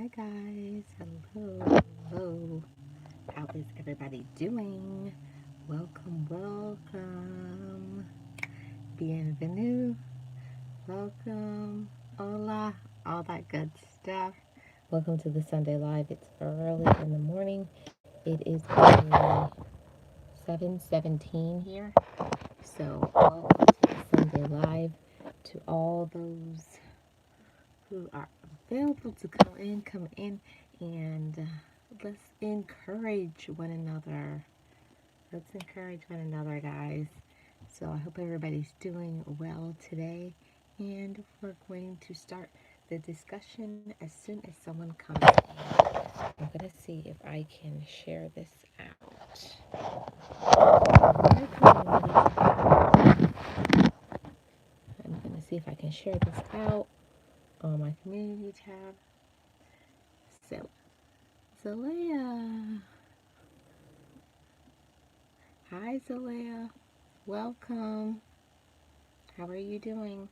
Hi guys, hello. How is everybody doing? Welcome. Bienvenue, welcome, hola, all that good stuff. Welcome to the Sunday Live. It's early in the morning. It is only 7:17 here. So welcome to the Sunday Live to all those who are available to come in, and let's encourage one another. Let's encourage one another, guys. So I hope everybody's doing well today, and we're going to start the discussion as soon as someone comes in. I'm going to see if I can share this out. I'm going to see if I can share this out on my community tab. So, Zalea. Hi, Zalea. Welcome. How are you doing?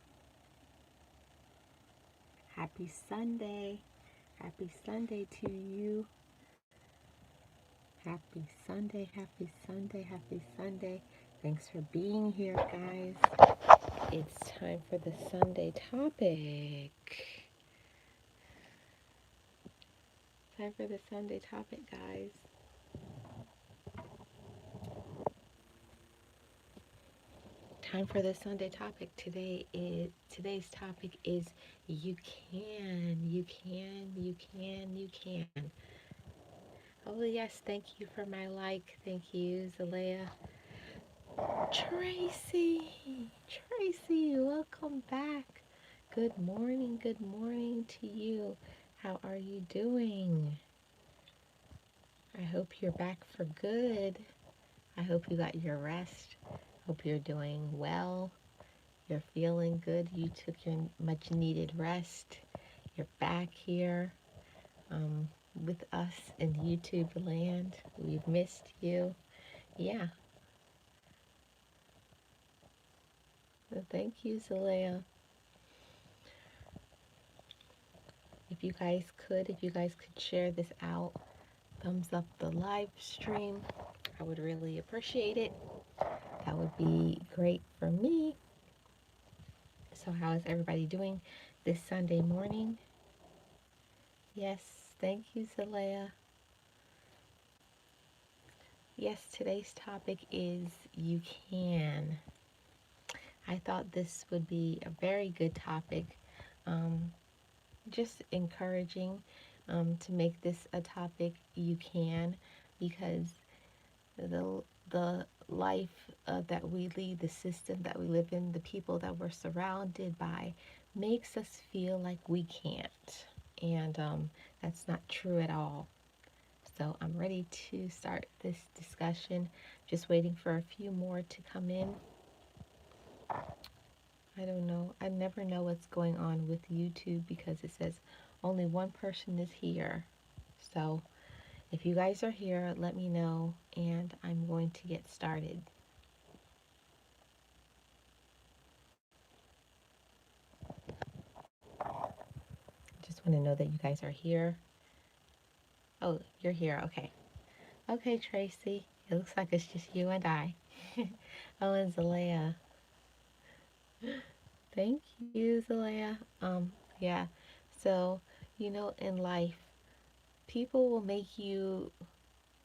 Happy Sunday. Happy Sunday to you. Happy Sunday, happy Sunday, happy Sunday. Thanks for being here, guys. It's time for the Sunday topic. Time for the Sunday topic, guys. Time for the Sunday topic. Today's topic is you can. Oh yes, thank you for my like. Thank you, Zalea. Tracy, welcome back. Good morning to you. How are you doing? I hope you're back for good. I hope you got your rest. Hope you're doing well. You're feeling good. You took your much needed rest. You're back here with us in YouTube land. We've missed you. Yeah. Well, thank you, Zalea. If you guys could share this out, thumbs up the live stream. I would really appreciate it. That would be great for me. So, how is everybody doing this Sunday morning? Yes, thank you, Zalea. Yes, today's topic is you can. I thought this would be a very good topic. Um, just encouraging to make this a topic you can, because the life that we lead, the system that we live in, the people that we're surrounded by makes us feel like we can't. And that's not true at all. So I'm ready to start this discussion. Just waiting for a few more to come in. I don't know. I never know what's going on with YouTube because it says only one person is here. So if you guys are here, let me know and I'm going to get started. Just want to know that you guys are here. Oh, you're here. Okay. Okay, Tracy. It looks like it's just you and I. Oh, and Zalea. Thank you, Zalea. Yeah. So, in life, people will make you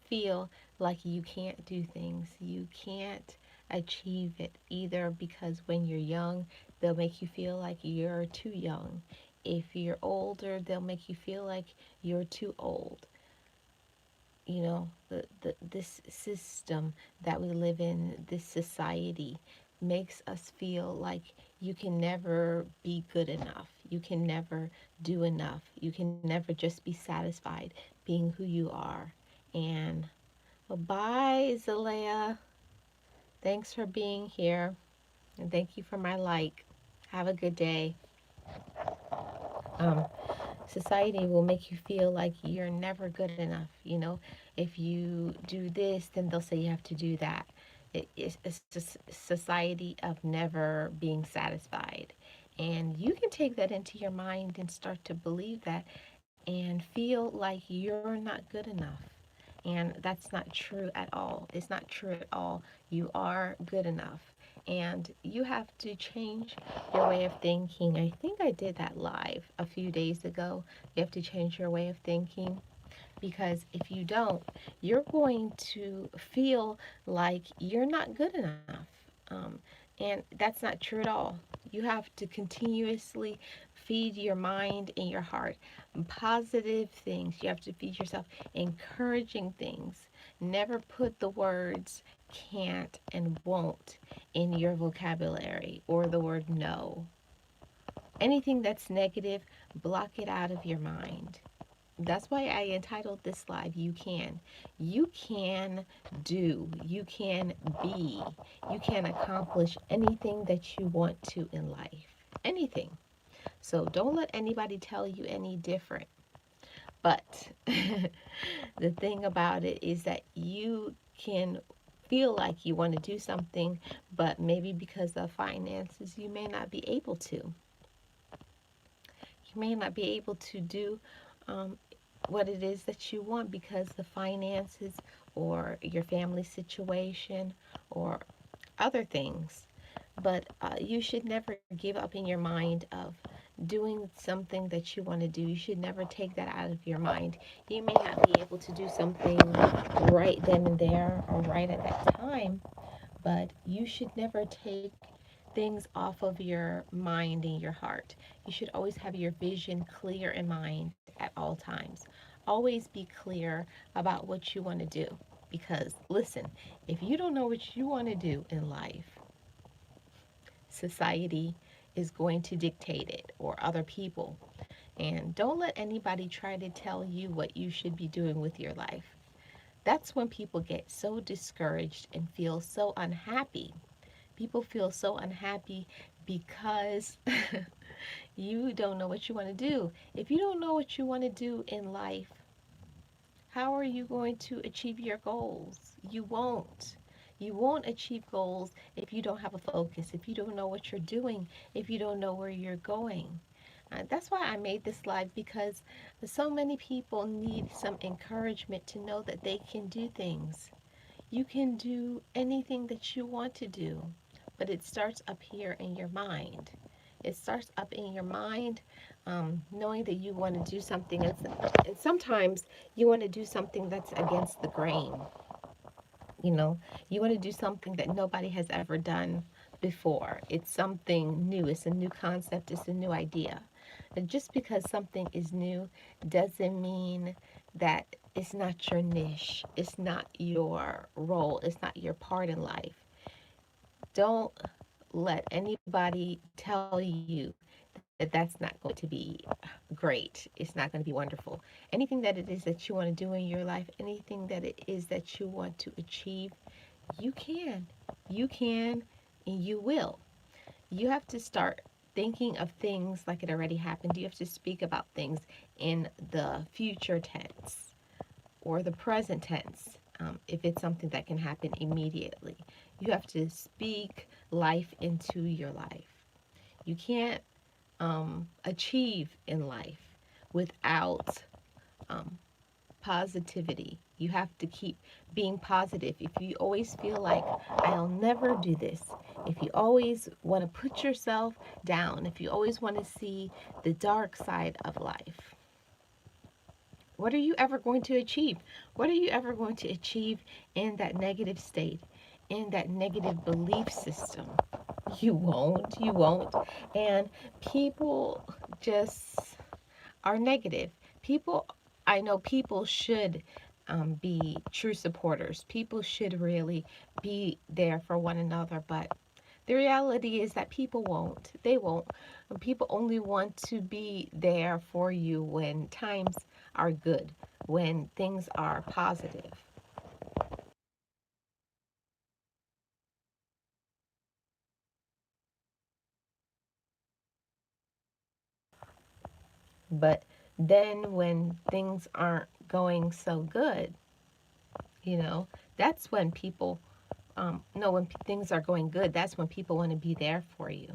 feel like you can't do things. You can't achieve it either because when you're young, they'll make you feel like you're too young. If you're older, they'll make you feel like you're too old. This system that we live in, this society, makes us feel like you can never be good enough. You can never do enough. You can never just be satisfied being who you are. And well, bye, Zalea. Thanks for being here. And thank you for my like. Have a good day. Um, Society will make you feel like you're never good enough. If you do this, then they'll say you have to do that. It's just a society of never being satisfied. And you can take that into your mind and start to believe that. and feel like you're not good enough. And that's not true at all. It's not true at all. You are good enough. And you have to change your way of thinking. I think I did that live a few days ago. You have to change your way of thinking, because if you don't, you're going to feel like you're not good enough. Um, and that's not true at all. You have to continuously feed your mind and your heart positive things. You have to feed yourself encouraging things. Never put the words can't and won't in your vocabulary, or the word no. Anything that's negative, block it out of your mind. That's why I entitled this live You Can. You can do, you can be, you can accomplish anything that you want to in life. Anything. So don't let anybody tell you any different. But the thing about it is that you can feel like you want to do something, but maybe because of finances, you may not be able to. You may not be able to do um, what it is that you want because the finances or your family situation or other things. But you should never give up in your mind of doing something that you want to do. You should never take that out of your mind. You may not be able to do something right then and there or right at that time, but you should never take things off of your mind and your heart. You should always have your vision clear in mind at all times. Always be clear about what you want to do. Because, listen, if you don't know what you want to do in life, society is going to dictate it, or other people. And don't let anybody try to tell you what you should be doing with your life. That's when people get so discouraged and feel so unhappy. People feel so unhappy because you don't know what you want to do. If you don't know what you want to do in life, how are you going to achieve your goals? You won't. You won't achieve goals if you don't have a focus, if you don't know what you're doing, if you don't know where you're going. That's why I made this live, because so many people need some encouragement to know that they can do things. You can do anything that you want to do, but it starts up here in your mind. It starts up in your mind, knowing that you want to do something. And sometimes you want to do something that's against the grain. You know, you want to do something that nobody has ever done before. It's something new, it's a new concept, it's a new idea. And just because something is new doesn't mean that it's not your niche, it's not your role, it's not your part in life. Don't let anybody tell you that that's not going to be great. It's not going to be wonderful. Anything that it is that you want to do in your life, anything that it is that you want to achieve, you can. You can and you will. You have to start thinking of things like it already happened. You have to speak about things in the future tense or the present tense, if it's something that can happen immediately. You have to speak life into your life. You can't achieve in life without um, positivity. You have to keep being positive. If you always feel like, I'll never do this, if you always want to put yourself down, if you always want to see the dark side of life, what are you ever going to achieve? What are you ever going to achieve in that negative state, in that negative belief system? You won't. You won't. And people just are negative. People, I know people should be true supporters. People should really be there for one another, but the reality is that people won't. They won't. People only want to be there for you when times are good, when things are positive. But then when things aren't going so good, you know, that's when people no, when things are going good, that's when people want to be there for you.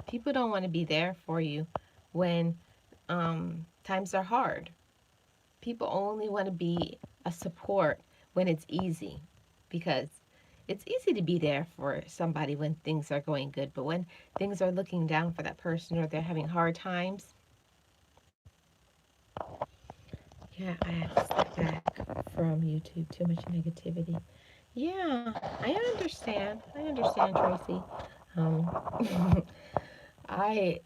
People don't want to be there for you when times are hard. people only want to be a support when it's easy, because it's easy to be there for somebody when things are going good, but when things are looking down for that person or they're having hard times, yeah, I have to step back from YouTube. Too much negativity. Yeah, I understand. I understand, Tracy. Um, I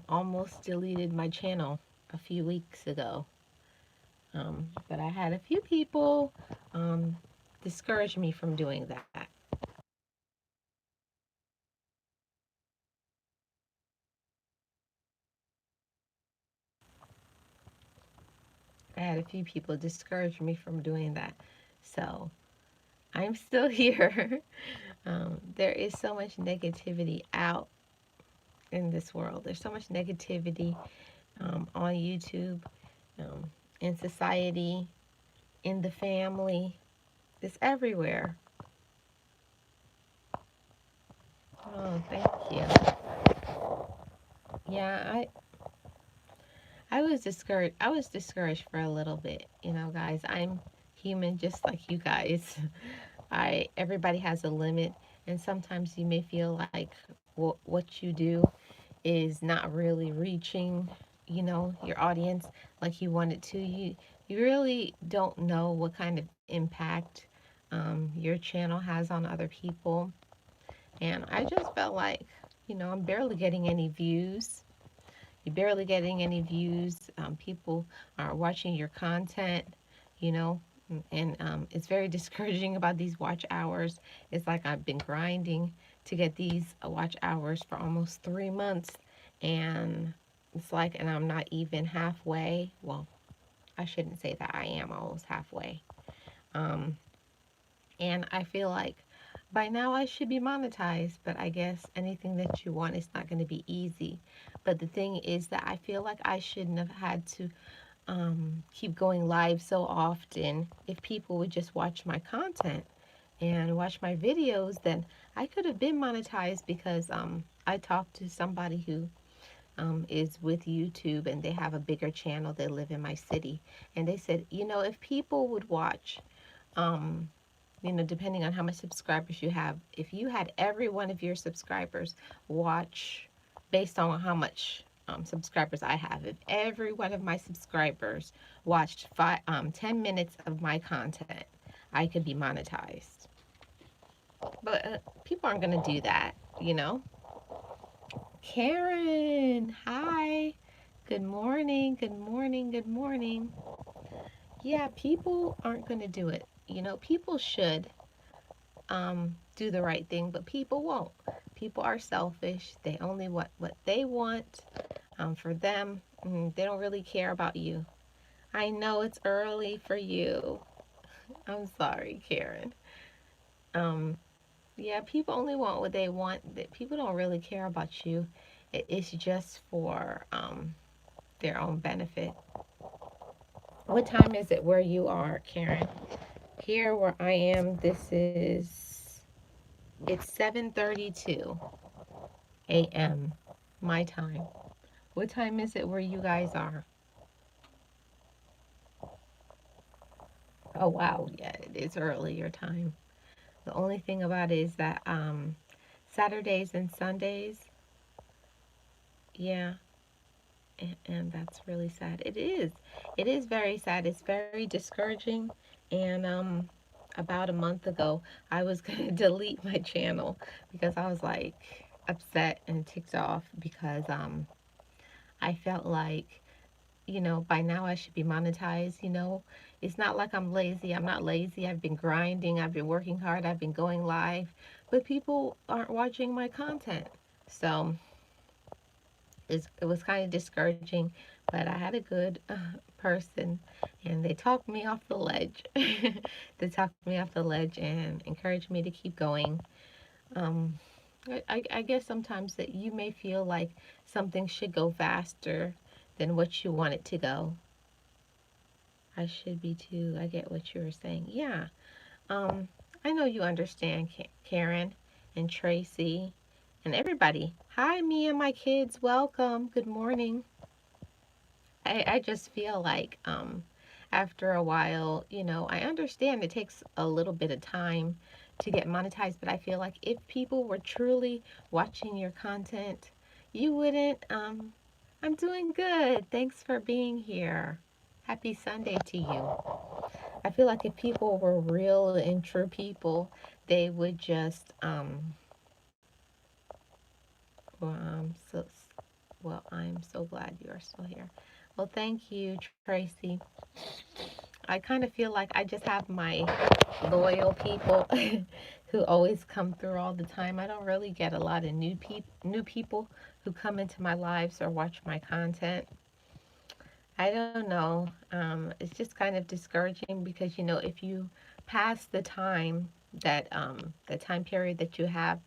almost deleted my channel a few weeks ago. But I had a few people um, discourage me from doing that. I had a few people discourage me from doing that. So I'm still here. There is so much negativity out in this world. There's so much negativity on YouTube, um, in society, in the family. It's everywhere. Oh, thank you. Yeah, I was discouraged. I was discouraged for a little bit. Guys, I'm human just like you guys. I Everybody has a limit, and sometimes you may feel like what you do is not really reaching, your audience like you want it to. You really don't know what kind of impact your channel has on other people. And I just felt like, I'm barely getting any views. You're barely getting any views. People are watching your content, you know, and it's very discouraging about these watch hours. It's like I've been grinding to get these watch hours for almost 3 months, and and I'm not even halfway. Well, I shouldn't say that. I am almost halfway. Um, and I feel like by now I should be monetized, but I guess anything that you want is not going to be easy. But the thing is that I feel like I shouldn't have had to keep going live so often. If people would just watch my content and watch my videos, then I could have been monetized, because I talked to somebody who is with YouTube, and they have a bigger channel. They live in my city. And they said, if people would watch, um, depending on how much subscribers you have, if you had every one of your subscribers watch based on how much subscribers I have, if every one of my subscribers watched 10 minutes of my content, I could be monetized. But people aren't going to do that, you know? Karen, hi. Good morning, good morning, good morning. Yeah, people aren't going to do it. People should do the right thing, but people won't. People are selfish. They only want what they want for them. They don't really care about you. I know it's early for you. I'm sorry, Karen. Um, yeah, people only want what they want. People don't really care about you. It's just for their own benefit. What time is it where you are, Karen? Here where I am, it's 7:32 a.m. my time. What time is it where you guys are? Oh wow, yeah, it is early your time. The only thing about it is that Saturdays and Sundays, yeah, and that's really sad. It is. It is very sad. It's very discouraging. And about a month ago, I was gonna delete my channel because I was like upset and ticked off because I felt like, by now I should be monetized. It's not like I'm lazy. I'm not lazy. I've been grinding. I've been working hard. I've been going live, but people aren't watching my content. So it was kind of discouraging, but I had a good person, and they talked me off the ledge. They talked me off the ledge and encouraged me to keep going. Um, I guess sometimes that you may feel like something should go faster than what you want it to go. I should be too. I get what you were saying. Yeah. Um, I know you understand, Karen and Tracy and everybody. Hi, me and my kids. Welcome. Good morning. I just feel like after a while, I understand it takes a little bit of time to get monetized, but I feel like if people were truly watching your content, you wouldn't. I'm doing good. Thanks for being here. Happy Sunday to you. I feel like if people were real and true people, they would just well, I'm so glad you are still here. Well, thank you, Tracy. I kind of feel like I just have my loyal people who always come through all the time. I don't really get a lot of new people who come into my lives or watch my content. I don't know. It's just kind of discouraging because if you pass the time period that you have,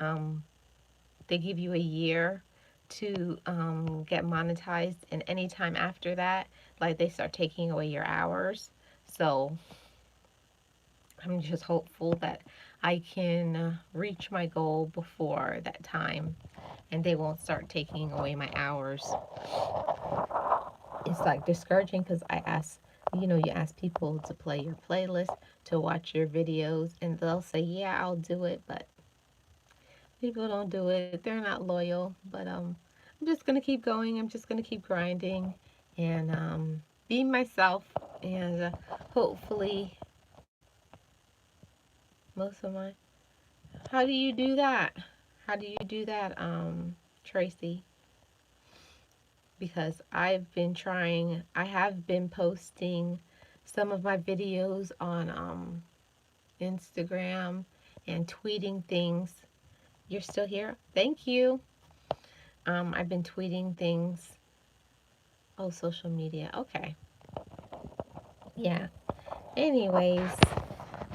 um, they give you a year to get monetized, and anytime after that, like they start taking away your hours. So I'm just hopeful that I can reach my goal before that time and they won't start taking away my hours. It's like discouraging because you ask people to play your playlist, to watch your videos, and they'll say, yeah, I'll do it, but people don't do it. They're not loyal. But I'm just going to keep going. I'm just going to keep grinding and be myself. And hopefully, most of my. How do you do that? How do you do that, Tracy? Because I have been posting some of my videos on Instagram and tweeting things. You're still here? Thank you. I've been tweeting things. Oh, social media. Okay. Yeah. Anyways,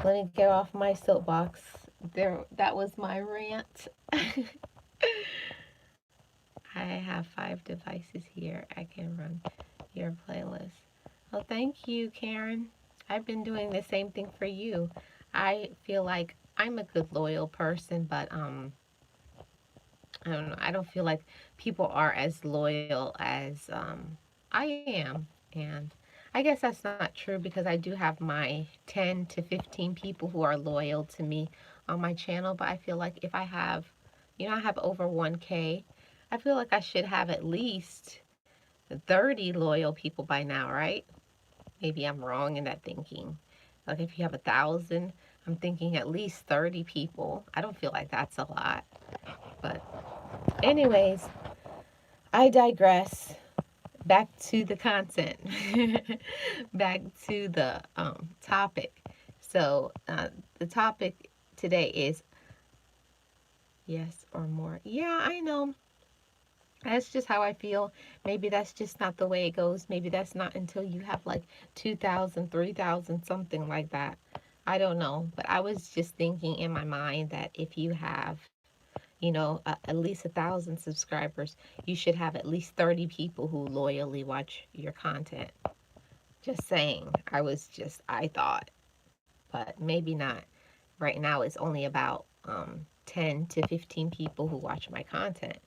let me get off my soapbox. That was my rant. I have 5 devices here. I can run your playlist. Well, thank you, Karen. I've been doing the same thing for you. I feel like I'm a good loyal person, but I don't know. I don't feel like people are as loyal as I am. And I guess that's not true because I do have my 10 to 15 people who are loyal to me on my channel, but I feel like if I have over 1K, I feel like I should have at least 30 loyal people by now, right? Maybe I'm wrong in that thinking. Like if you have 1,000, I'm thinking at least 30 people. I don't feel like that's a lot. But anyways, I digress. Back to the content. Back to the topic. So the topic today is yes or more. Yeah, I know. That's just how I feel. Maybe that's just not the way it goes. Maybe that's not until you have like 2,000, 3,000, something like that. I don't know. But I was just thinking in my mind that if you have, at least 1,000 subscribers, you should have at least 30 people who loyally watch your content. Just saying. I thought. But maybe not. Right now, it's only about 10 to 15 people who watch my content.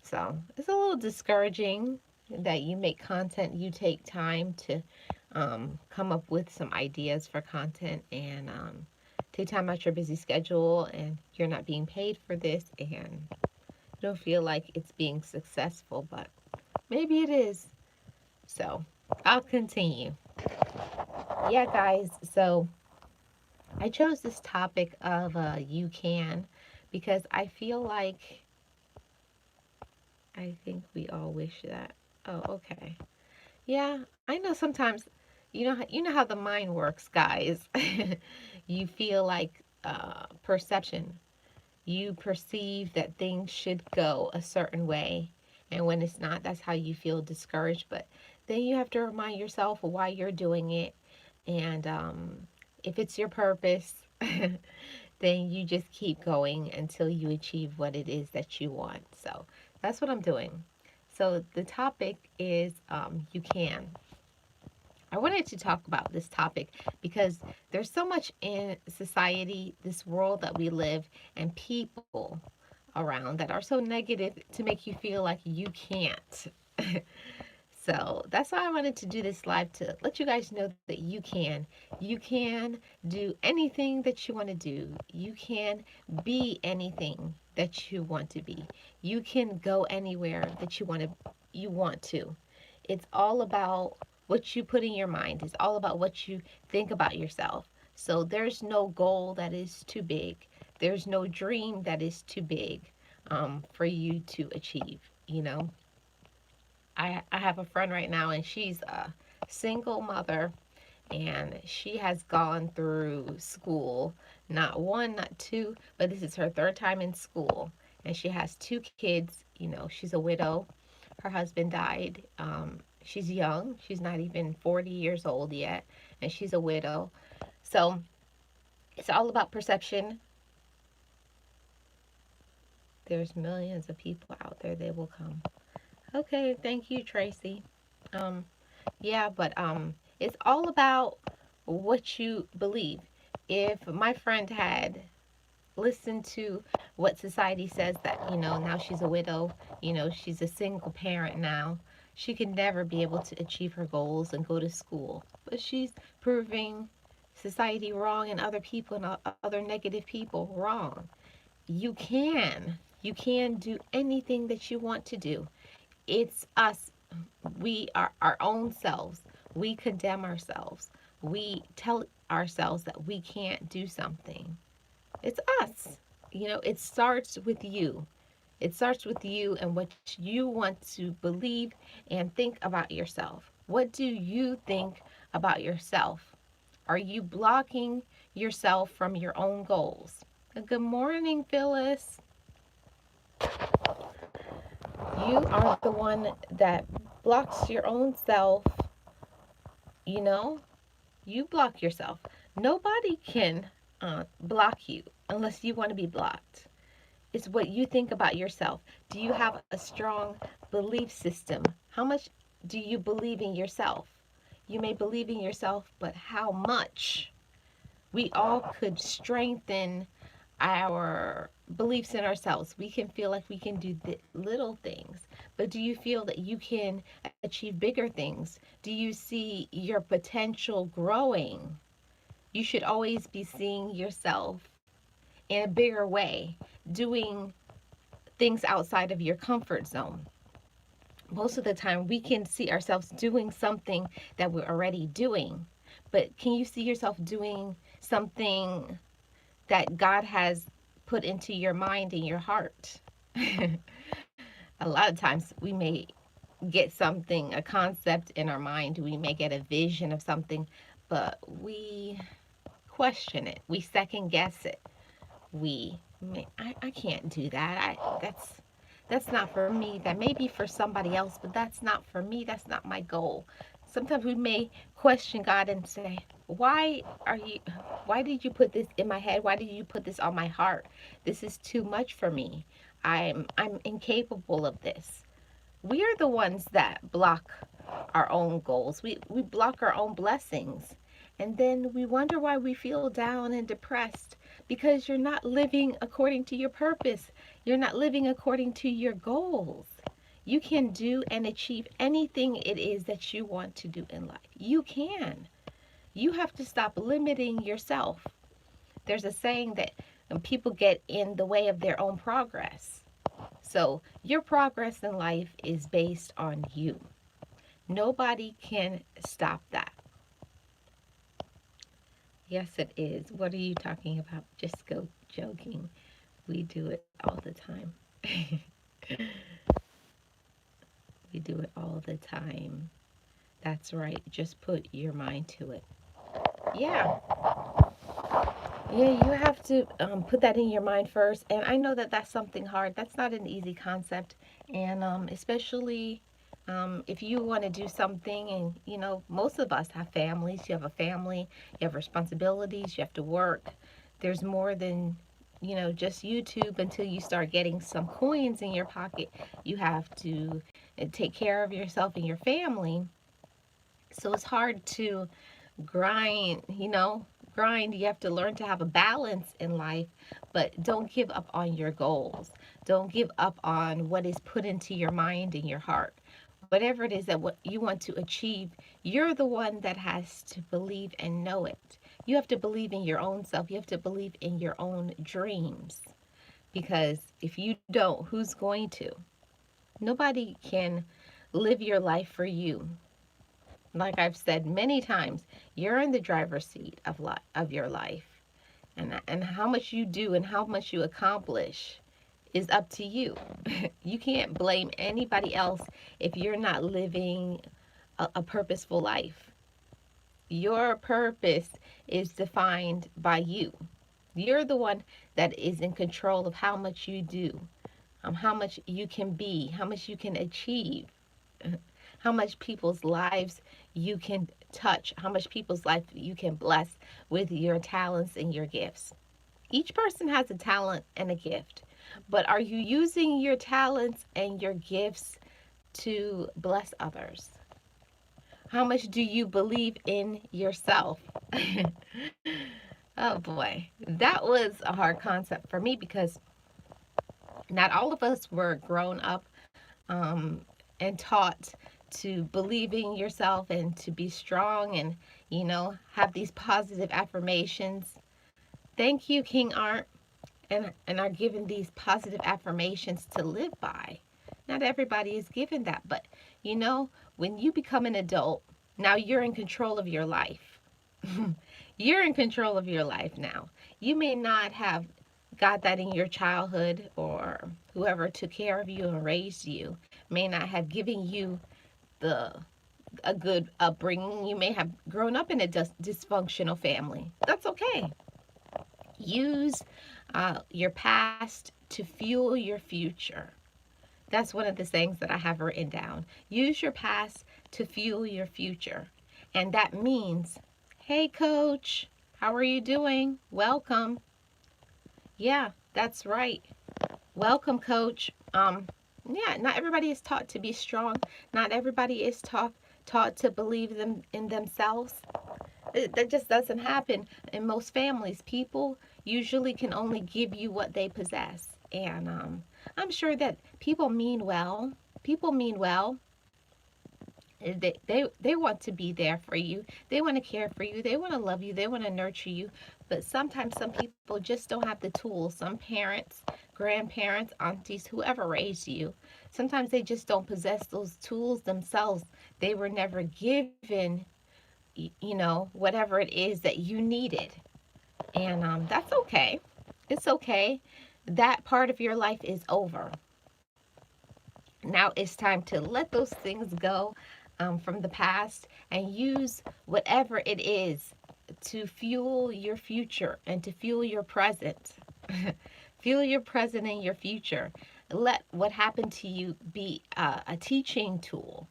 So it's a little discouraging that you make content, you take time to come up with some ideas for content and take time out your busy schedule, and you're not being paid for this, and you don't feel like it's being successful, but maybe it is. So I'll continue. Yeah, guys. So I chose this topic of you can because I feel like I think we all wish that. Oh, okay. Yeah, I know sometimes you know how the mind works, guys. You feel like perception. You perceive that things should go a certain way, and when it's not, that's how you feel discouraged. But then you have to remind yourself why you're doing it, and if it's your purpose, then you just keep going until you achieve what it is that you want. So that's what I'm doing. So the topic is you can. I wanted to talk about this topic because there's so much in society, this world that we live, and people around that are so negative to make you feel like you can't. So that's why I wanted to do this live, to let you guys know that you can. You can do anything that you want to do. You can be anything that you want to be. You can go anywhere that you want to. It's all about what you put in your mind. It's all about what you think about yourself. So there's no goal that is too big. There's no dream that is too big for you to achieve. You know, I have a friend right now, and she's a single mother, and she has gone through school, not one, not two, but this is her third time in school. And she has two kids. You know, she's a widow. Her husband died. She's young. She's not even 40 years old yet, and she's a widow. So it's all about perception. There's millions of people out there. They will come. Okay, thank you, Tracy. Um, yeah, but it's all about what you believe. If my friend had listened to what society says, that, now she's a widow, she's a single parent now, she could never be able to achieve her goals and go to school. But she's proving society wrong, and other people and other negative people wrong. You can. You can do anything that you want to do. It's us. We are our own selves. We condemn ourselves. We tell ourselves that we can't do something. It's us. It starts with you. It starts with you and what you want to believe and think about yourself. What do you think about yourself? Are you blocking yourself from your own goals? Good morning, Phyllis. You are the one that blocks your own self. You know, you block yourself. Nobody can block you unless you want to be blocked. It's what you think about yourself. Do you have a strong belief system? How much do you believe in yourself? You may believe in yourself, but how much? We all could strengthen our beliefs in ourselves. We can feel like we can do little things, but do you feel that you can achieve bigger things? Do you see your potential growing? You should always be seeing yourself in a bigger way, doing things outside of your comfort zone. Most of the time, we can see ourselves doing something that we're already doing, but can you see yourself doing something that God has put into your mind and your heart? A lot of times we may get something, a concept in our mind, we may get a vision of something, but we question it, we second guess it. I can't do that. That's not for me. That may be for somebody else, but that's not for me. That's not my goal. Sometimes we may question God and say, why did you put this in my head? Why did you put this on my heart? This is too much for me. I'm incapable of this. We are the ones that block our own goals. We block our own blessings. And then we wonder why we feel down and depressed, because you're not living according to your purpose. You're not living according to your goals. You can do and achieve anything it is that you want to do in life. You can. You have to stop limiting yourself. There's a saying that people get in the way of their own progress. So your progress in life is based on you. Nobody can stop that. Yes, it is. What are you talking about? Just go joking. We do it all the time. We do it all the time. That's right. Just put your mind to it. Yeah. Yeah, you have to put that in your mind first. And I know that that's something hard. That's not an easy concept. And especially if you want to do something, and most of us have families. You have a family, you have responsibilities, you have to work. There's more than, just YouTube. Until you start getting some coins in your pocket, you have to take care of yourself and your family. So it's hard to grind, grind. You have to learn to have a balance in life, but don't give up on your goals. Don't give up on what is put into your mind and your heart. whatever it is that what you want to achieve, you're the one that has to believe and know it. You have to believe in your own self. You have to believe in your own dreams. Because if you don't, who's going to? Nobody can live your life for you. Like I've said many times, you're in the driver's seat of your life. And how much you do and how much you accomplish is up to you. You can't blame anybody else if you're not living a purposeful life. Your purpose is defined by you. You're the one that is in control of how much you do, how much you can be, how much you can achieve, how much people's lives you can touch, how much people's life you can bless with your talents and your gifts. Each person has a talent and a gift, but are you using your talents and your gifts to bless others? How much do you believe in yourself? Oh boy, that was a hard concept for me because not all of us were grown up um, and taught to believe in yourself and to be strong and, have these positive affirmations. Thank you, King Art, and are given these positive affirmations to live by. Not everybody is given that, but when you become an adult, now you're in control of your life. You're in control of your life now. You may not have got that in your childhood, or whoever took care of you and raised you may not have given you the a good upbringing. You may have grown up in a dysfunctional family. That's okay. Use your past to fuel your future. That's one of the things that I have written down. Use your past to fuel your future. And that means, hey, coach, how are you doing? Welcome. Yeah, that's right. Welcome, coach. Yeah, not everybody is taught to be strong. Not everybody is taught to believe them in themselves. That just doesn't happen in most families. People usually can only give you what they possess. And I'm sure that people mean well. People mean well. They want to be there for you. They want to care for you. They want to love you. They want to nurture you. But sometimes some people just don't have the tools. Some parents, grandparents, aunties, whoever raised you, sometimes they just don't possess those tools themselves. They were never given, whatever it is that you needed. And that's okay. It's okay. That part of your life is over. Now it's time to let those things go from the past and use whatever it is to fuel your future and to fuel your present. Fuel your present and your future. Let what happened to you be a teaching tool.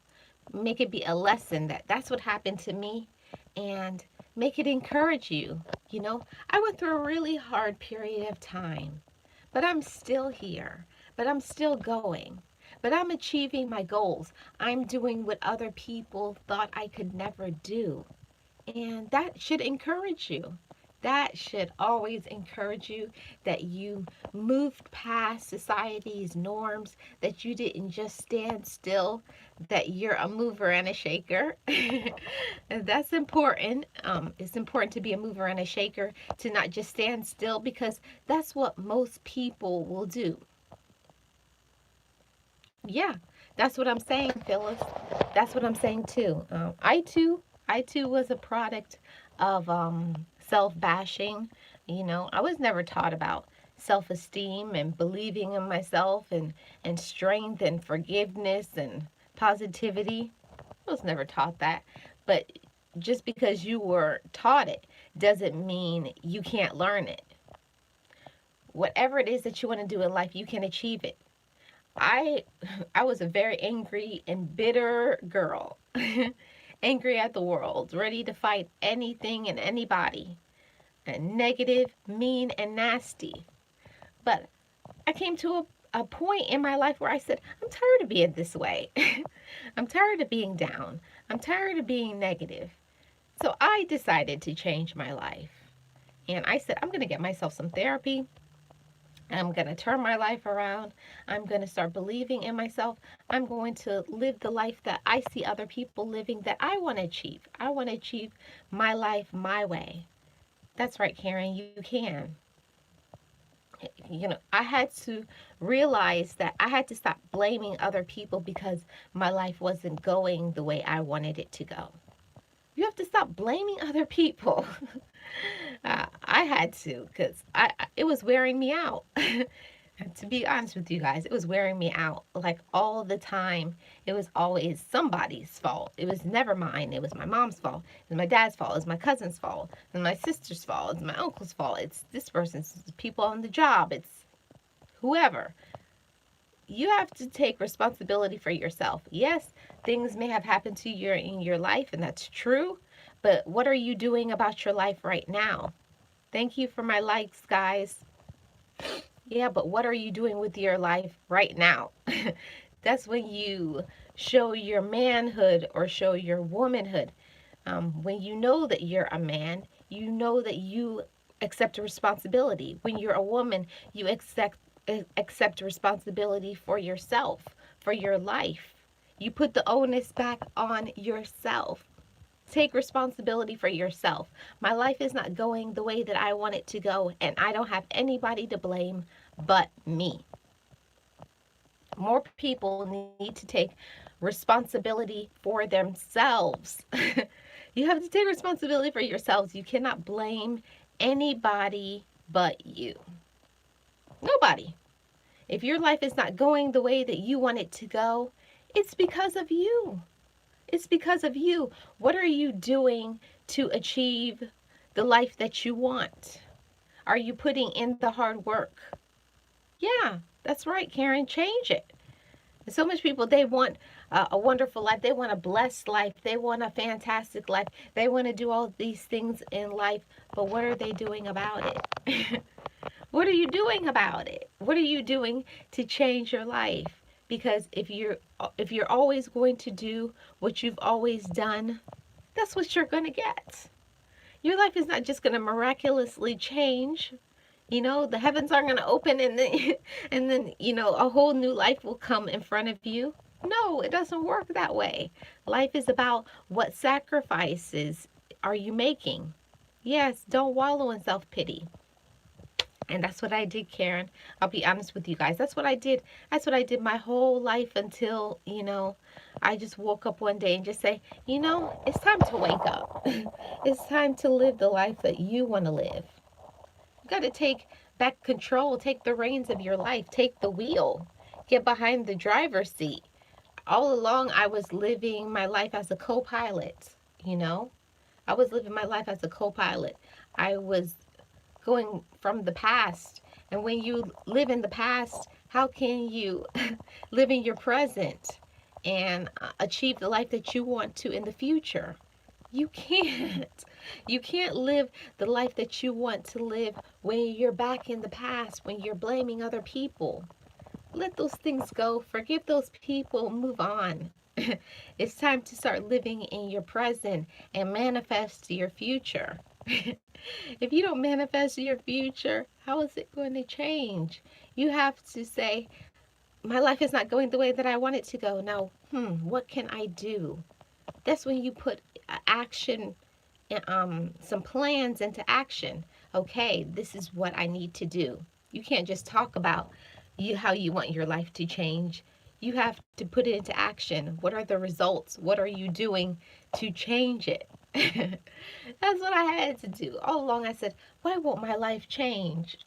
Make it be a lesson that's what happened to me, and make it encourage you. I went through a really hard period of time, but I'm still here, but I'm still going, but I'm achieving my goals. I'm doing what other people thought I could never do. And that should encourage you. That should always encourage you, that you moved past society's norms, that you didn't just stand still, that you're a mover and a shaker. And that's important. It's important to be a mover and a shaker, to not just stand still, because that's what most people will do. Yeah, that's what I'm saying, Phyllis. That's what I'm saying too. I too was a product of self-bashing. I was never taught about self-esteem and believing in myself and strength and forgiveness and positivity. I was never taught that. But just because you were taught it doesn't mean you can't learn it. Whatever it is that you want to do in life, you can achieve it. I I was a very angry and bitter girl. Angry at the world, ready to fight anything and anybody. And negative, mean, and nasty. But I came to a point in my life where I said, I'm tired of being this way. I'm tired of being down. I'm tired of being negative. So I decided to change my life. And I said, I'm going to get myself some therapy. I'm going to turn my life around. I'm going to start believing in myself. I'm going to live the life that I see other people living that I want to achieve. I want to achieve my life my way. That's right, Karen, you can. I had to realize that I had to stop blaming other people because my life wasn't going the way I wanted it to go. You have to stop blaming other people. I had to because it was wearing me out. To be honest with you guys, it was wearing me out like all the time. It was always somebody's fault. It was never mine. It was my mom's fault. It was my dad's fault. It was my cousin's fault. It was my sister's fault. It's my uncle's fault. It's this person's people on the job. It's whoever. You have to take responsibility for yourself. Yes, things may have happened to you in your life, and that's true. But what are you doing about your life right now? Thank you for my likes, guys. Yeah, but what are you doing with your life right now? That's when you show your manhood or show your womanhood. When you know that you're a man, you know that you accept a responsibility. When you're a woman, you accept responsibility for yourself, for your life. You put the onus back on yourself. Take responsibility for yourself. My life is not going the way that I want it to go, and I don't have anybody to blame but me. More people need to take responsibility for themselves. You have to take responsibility for yourselves. You cannot blame anybody but you. Nobody. If your life is not going the way that you want it to go, it's because of you. It's because of you. What are you doing to achieve the life that you want? Are you putting in the hard work? Yeah, that's right, Karen. Change it. So much people, they want a wonderful life. They want a blessed life. They want a fantastic life. They want to do all these things in life. But what are they doing about it? What are you doing about it? What are you doing to change your life? Because if you're always going to do what you've always done, that's what you're going to get. Your life is not just going to miraculously change. The heavens aren't going to open and then and then, a whole new life will come in front of you. No, it doesn't work that way. Life is about what sacrifices are you making? Yes, don't wallow in self-pity. And that's what I did, Karen. I'll be honest with you guys. That's what I did. That's what I did my whole life until, I just woke up one day and just say, it's time to wake up. It's time to live the life that you want to live. You got to take back control, take the reins of your life, take the wheel, get behind the driver's seat. All along, I was living my life as a co pilot, you know? I was living my life as a co pilot. I was going from the past. And when you live in the past, how can you live in your present and achieve the life that you want to in the future? You can't. You can't live the life that you want to live when you're back in the past, when you're blaming other people. Let those things go. Forgive those people. Move on. It's time to start living in your present and manifest your future. If you don't manifest your future, how is it going to change? You have to say, my life is not going the way that I want it to go. Now, what can I do? That's when you put action, some plans into action. Okay, this is what I need to do. You can't just talk about how you want your life to change. You have to put it into action. What are the results? What are you doing to change it? That's what I had to do. All along I said, why won't my life change?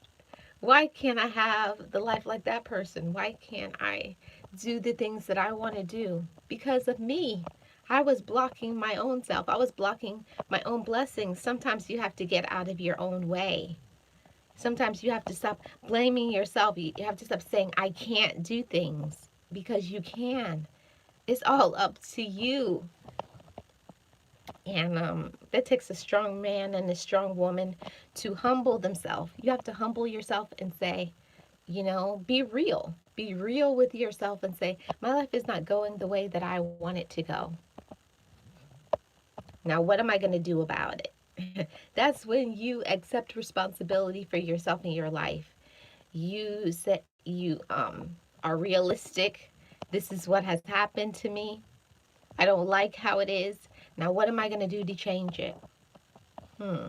Why can't I have the life like that person? Why can't I do the things that I want to do? Because of me. I was blocking my own self. I was blocking my own blessings. Sometimes you have to get out of your own way. Sometimes you have to stop blaming yourself. You have to stop saying, I can't do things, because you can. It's all up to you. And that takes a strong man and a strong woman to humble themselves. You have to humble yourself and say, be real. Be real with yourself and say, my life is not going the way that I want it to go. Now, what am I going to do about it? That's when you accept responsibility for yourself and your life. You say you are realistic. This is what has happened to me. I don't like how it is. Now what am I going to do to change it? Hmm.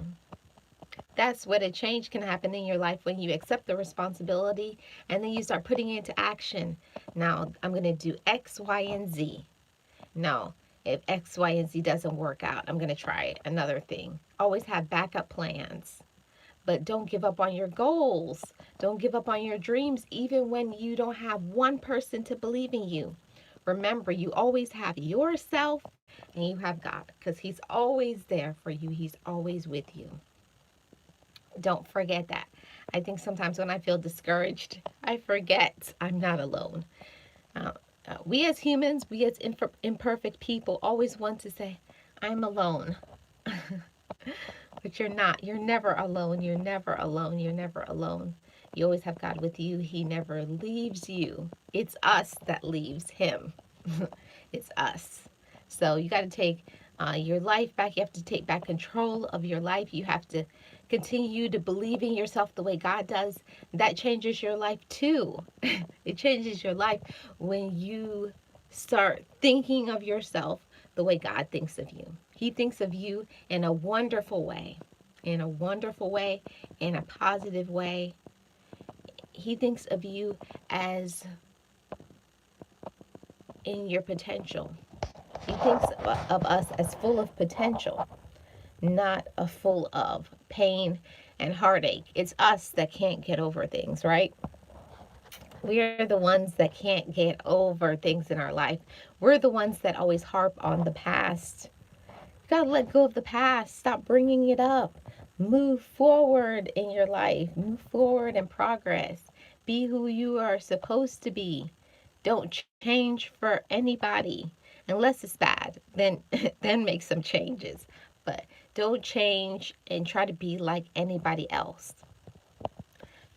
That's what a change can happen in your life when you accept the responsibility and then you start putting it into action. Now I'm going to do X, Y, and Z. No, if X, Y, and Z doesn't work out, I'm going to try another thing. Always have backup plans. But don't give up on your goals. Don't give up on your dreams, even when you don't have one person to believe in you. Remember, you always have yourself and you have God because He's always there for you, He's always with you. Don't forget that. I think sometimes when I feel discouraged, I forget I'm not alone. Uh, we as humans, we as imperfect people always want to say, I'm alone. But you're not. You're never alone. You're never alone. You're never alone. You always have God with you. He never leaves you. It's us that leaves Him. It's us. So you got to take your life back. You have to take back control of your life. You have to continue to believe in yourself the way God does. That changes your life too. It changes your life when you start thinking of yourself the way God thinks of you. He thinks of you in a wonderful way, in a wonderful way, in a positive way. He thinks of you as in your potential. He thinks of us as full of potential, not a full of pain and heartache. It's us that can't get over things, right? We're the ones that can't get over things in our life. We're the ones that always harp on the past. You gotta let go of the past. Stop bringing it up. Move forward in your life. Move forward in progress. Be who you are supposed to be. Don't change for anybody unless it's bad. Then then make some changes. But don't change and try to be like anybody else.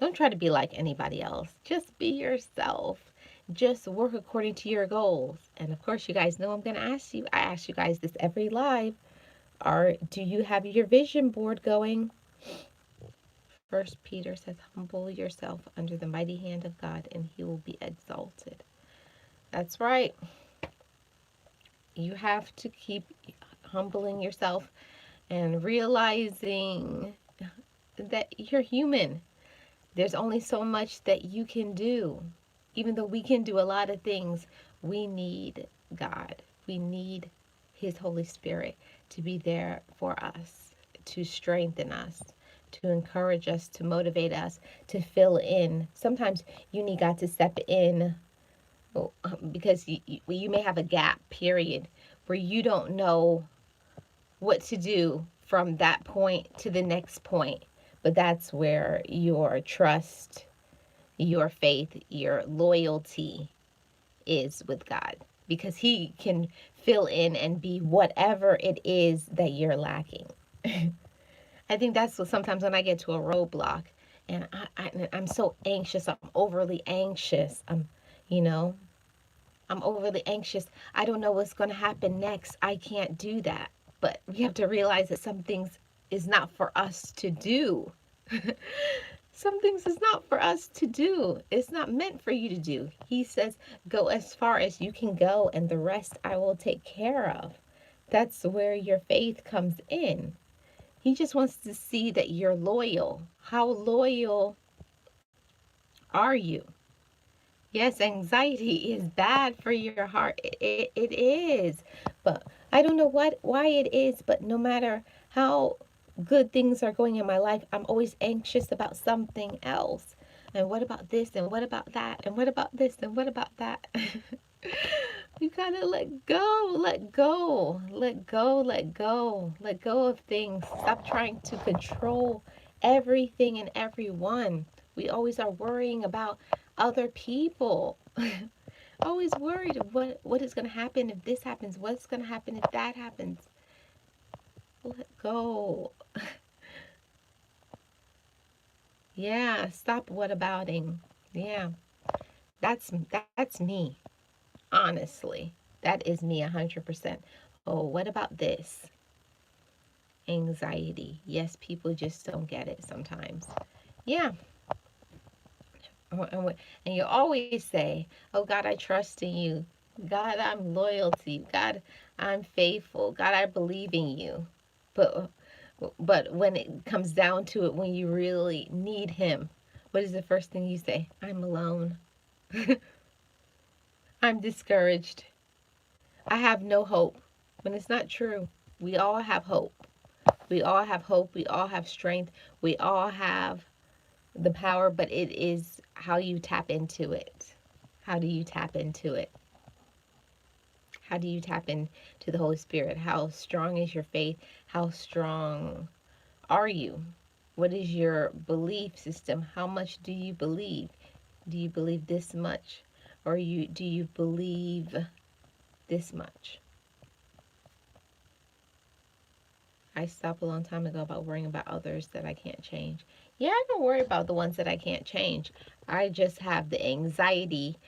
Don't try to be like anybody else. Just be yourself. Just work according to your goals. And of course, you guys know I'm going to ask you. I ask you guys this every live. Do you have your vision board going? First Peter says, humble yourself under the mighty hand of God and He will be exalted. That's right. You have to keep humbling yourself and realizing that you're human. There's only so much that you can do. Even though we can do a lot of things, we need God. We need His Holy Spirit to be there for us, to strengthen us, to encourage us, to motivate us, to fill in. Sometimes you need God to step in because you may have a gap period where you don't know what to do from that point to the next point. But that's where your trust, your faith, your loyalty is with God because He can fill in and be whatever it is that you're lacking. I think that's what sometimes when I get to a roadblock and I'm so anxious, I'm overly anxious, you know, I'm overly anxious. I don't know what's going to happen next. I can't do that. But we have to realize that some things is not for us to do. Some things is not for us to do. It's not meant for you to do. He says, go as far as you can go, and the rest I will take care of. That's where your faith comes in. He just wants to see that you're loyal. How loyal are you? Yes, anxiety is bad for your heart. It is. But I don't know why it is, but no matter how good things are going in my life, I'm always anxious about something else. And what about this? And what about that? And what about this? And what about that? You gotta let go, let go, let go, let go, let go of things. Stop trying to control everything and everyone. We always are worrying about other people. Always worried of what is going to happen if this happens, what's going to happen if that happens. Let go. Yeah, stop whatabouting. Yeah, that's me. Honestly, that is me 100%. Oh, what about this? Anxiety. Yes, people just don't get it sometimes. Yeah, And you always say, oh God, I trust in you. God, I'm loyal to you. God, I'm faithful. God, I believe in you. But but when it comes down to it, when you really need him, what is the first thing you say? I'm alone. I'm discouraged. I have no hope. When it's not true. We all have hope. We all have hope. We all have strength. We all have the power, but it is how you tap into it. How do you tap into it? How do you tap into the Holy Spirit? How strong is your faith? How strong are you? What is your belief system? How much do you believe? Do you believe this much? Or do you believe this much? I stopped a long time ago about worrying about others that I can't change. Yeah, I don't worry about the ones that I can't change. I just have the anxiety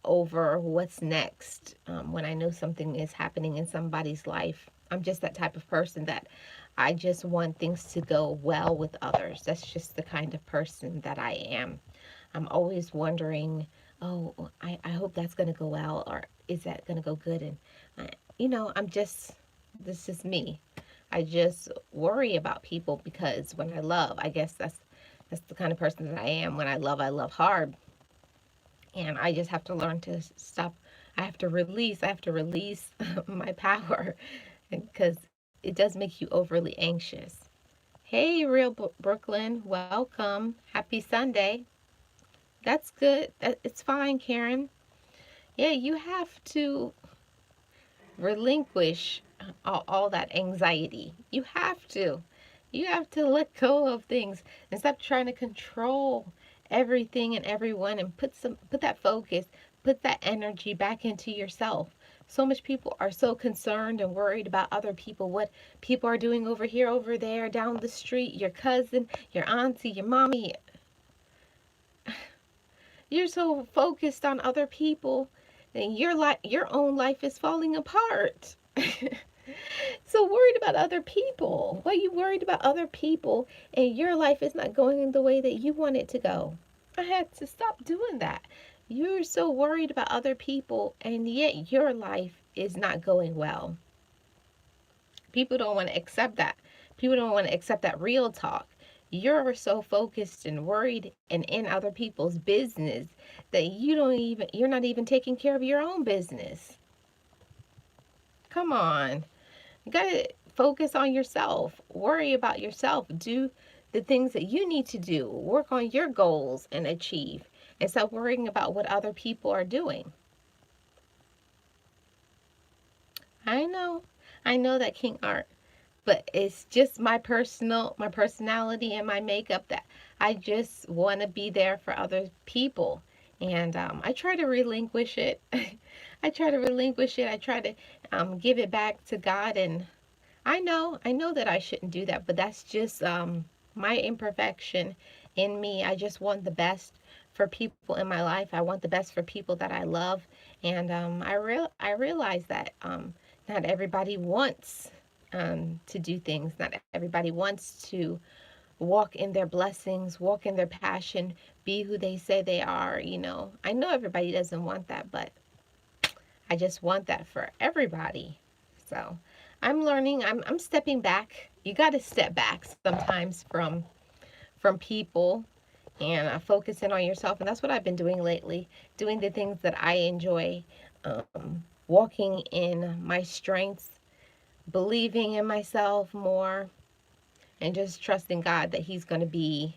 over what's next when I know something is happening in somebody's life. I'm just that type of person that I just want things to go well with others. That's just the kind of person that I am. I'm always wondering, oh, I hope that's going to go well, or is that going to go good? And, this is me. I just worry about people because when I love, I guess that's the kind of person that I am. When I love hard. And I just have to learn to stop. I have to release my power because it does make you overly anxious. Hey, real Brooklyn, welcome. Happy Sunday. That's good. It's fine, Karen. Yeah, you have to relinquish all that anxiety. You have to. You have to let go of things and stop trying to control everything and everyone and put that focus, put that energy back into yourself. So much people are so concerned and worried about other people, what people are doing over here, over there, down the street, your cousin, your auntie, your mommy. You're so focused on other people and your own life is falling apart. So worried about other people. Why are you worried about other people and your life is not going the way that you want it to go? I had to stop doing that. You're so worried about other people and yet your life is not going well. People don't want to accept that. People don't want to accept that real talk. You're so focused and worried and in other people's business that you're not even taking care of your own business. Come on. You got to focus on yourself. Worry about yourself. Do the things that you need to do. Work on your goals and achieve. And stop worrying about what other people are doing. I know. I know that, King Art. But it's just my personality and my makeup that I just want to be there for other people. And I try to relinquish it. I try to relinquish it. I try to give it back to God. And I know that I shouldn't do that, but that's just my imperfection in me. I just want the best for people in my life. I want the best for people that I love, and I realize that not everybody wants to do things. Not everybody wants to walk in their blessings, walk in their passion, be who they say they are. I know everybody doesn't want that, but I just want that for everybody. So I'm learning. I'm stepping back. You got to step back sometimes from people and focusing on yourself. And that's what I've been doing lately. Doing the things that I enjoy. Walking in my strengths, believing in myself more, and just trusting God that He's going to be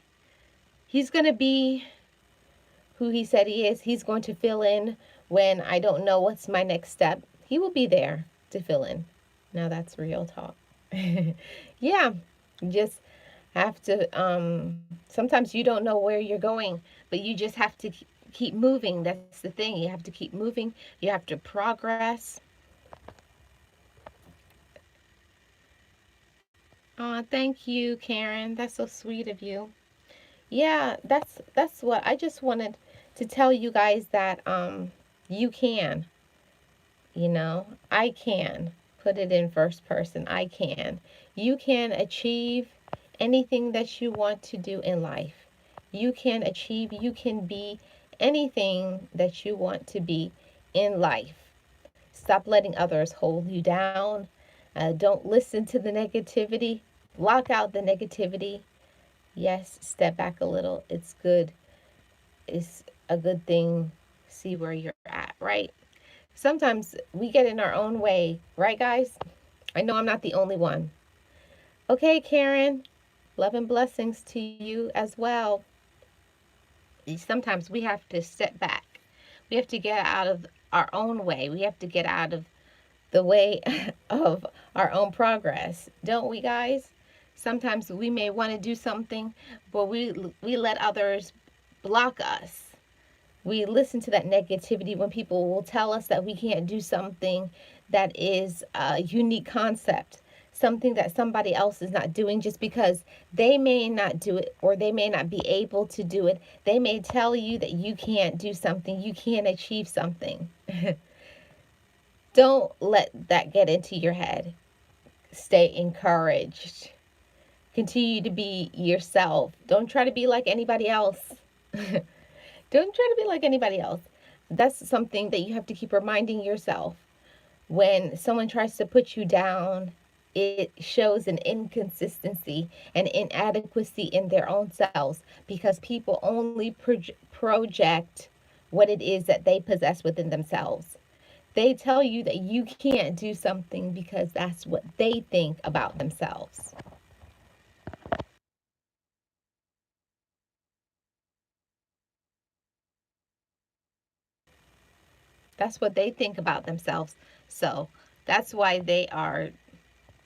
who He said He is. He's going to fill in when I don't know what's my next step. He will be there to fill in. Now that's real talk. Yeah, just have to, sometimes you don't know where you're going, but you just have to keep moving. That's the thing. You have to keep moving. You have to progress. Oh, thank you, Karen. That's so sweet of you. Yeah, that's what I just wanted to tell you guys that you can. I can put it in first person. I can. You can achieve anything that you want to do in life. You can achieve, you can be anything that you want to be in life. Stop letting others hold you down. Don't listen to the negativity. Block out the negativity. Yes, step back a little. It's good. It's a good thing. See where you're at, right? Sometimes we get in our own way, right, guys? I know I'm not the only one. Okay, Karen, love and blessings to you as well. Sometimes we have to step back. We have to get out of our own way. We have to get out of the way of our own progress, don't we, guys? Sometimes we may want to do something, but we let others block us. We listen to that negativity when people will tell us that we can't do something that is a unique concept, something that somebody else is not doing just because they may not do it or they may not be able to do it. They may tell you that you can't do something, you can't achieve something. Don't let that get into your head. Stay encouraged. Continue to be yourself. Don't try to be like anybody else. Don't try to be like anybody else. That's something that you have to keep reminding yourself. When someone tries to put you down, it shows an inconsistency and inadequacy in their own selves because people only project what it is that they possess within themselves. They tell you that you can't do something because that's what they think about themselves. That's what they think about themselves. So that's why they are